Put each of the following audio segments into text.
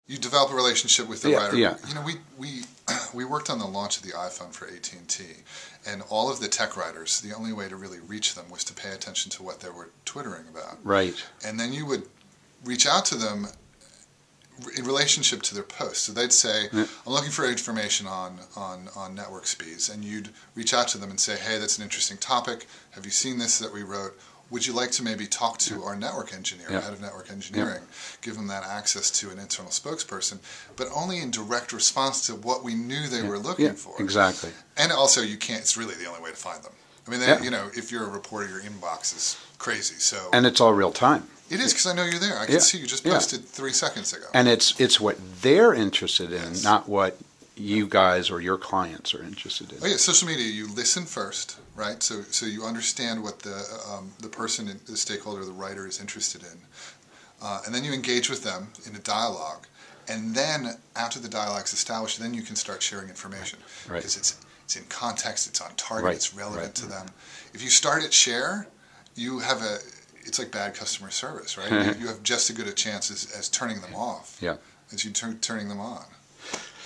You develop a relationship with the Yeah, writer. yeah. You know, we worked on the launch of the iPhone for AT&T, and all of the tech writers, the only way to really reach them was to pay attention to what they were twittering about. Right. And then you would reach out to them in relationship to their posts. So they'd say, Yeah. I'm looking for information on network speeds. And you'd reach out to them and say, hey, that's an interesting topic. Have you seen this that we wrote? Would you like to maybe talk to our network engineer, Yeah. head of network engineering, give them that access to an internal spokesperson, but only in direct response to what we knew they were looking for. Exactly. And also, you can't, it's really the only way to find them. I mean, they, you know, if you're a reporter, your inbox is crazy. So And it's all real time. it is, because I know you're there. I can see you just posted 3 seconds ago. And it's what they're interested in, not what you guys or your clients are interested in. Oh yeah, social media. You listen first, right? So you understand what the person, the stakeholder, the writer is interested in, and then you engage with them in a dialogue, and then after the dialogue's established, then you can start sharing information because it's in context, it's on target, it's relevant to them. If you start at share, you have it's like bad customer service, right? You have just as good a chance as turning them off as you turning them on.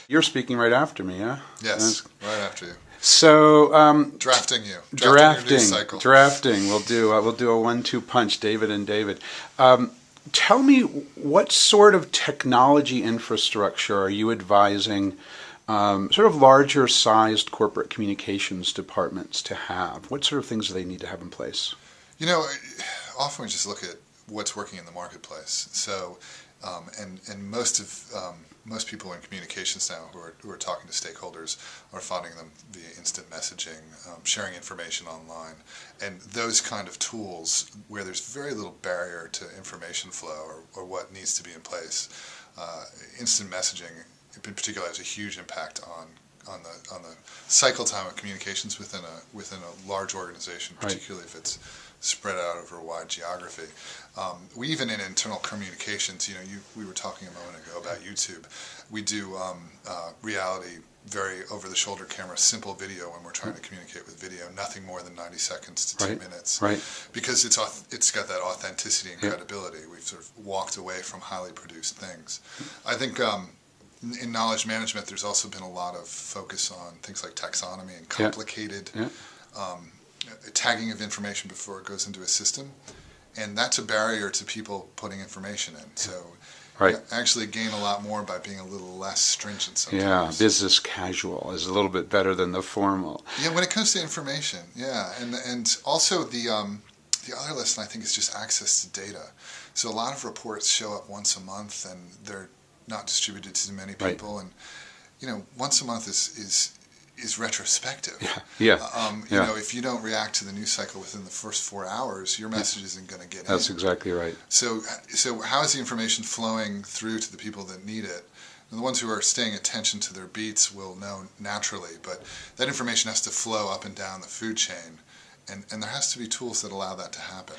You're speaking right after me, yeah? Yes, right after you. So drafting you, drafting your news cycle. Drafting. We'll do a 1-2 punch, David and David. Tell me, what sort of technology infrastructure are you advising sort of larger sized corporate communications departments to have? What sort of things do they need to have in place? You know, often we just look at what's working in the marketplace. So, and most people in communications now who are talking to stakeholders are finding them via instant messaging, sharing information online, and those kind of tools where there's very little barrier to information flow or what needs to be in place. Instant messaging, in particular, has a huge impact on the cycle time of communications within a large organization, particularly if it's spread out over a wide geography. We even in internal communications, you know, we were talking a moment ago about YouTube. We do reality, very over-the-shoulder camera, simple video when we're trying to communicate with video, nothing more than 90 seconds to 2 minutes, because it's got that authenticity and credibility. We've sort of walked away from highly produced things. I think in knowledge management, there's also been a lot of focus on things like taxonomy and complicated tagging of information before it goes into a system, and that's a barrier to people putting information in. So you actually gain a lot more by being a little less stringent sometimes. Yeah, business casual is a little bit better than the formal. Yeah, when it comes to information, and also the other lesson I think is just access to data. So a lot of reports show up once a month, and they're not distributed to many people, and you know, once a month is retrospective. You know, if you don't react to the news cycle within the first 4 hours, your message isn't going to get in. That's exactly right. So how is the information flowing through to the people that need it? And the ones who are staying attention to their beats will know naturally, but that information has to flow up and down the food chain. And there has to be tools that allow that to happen.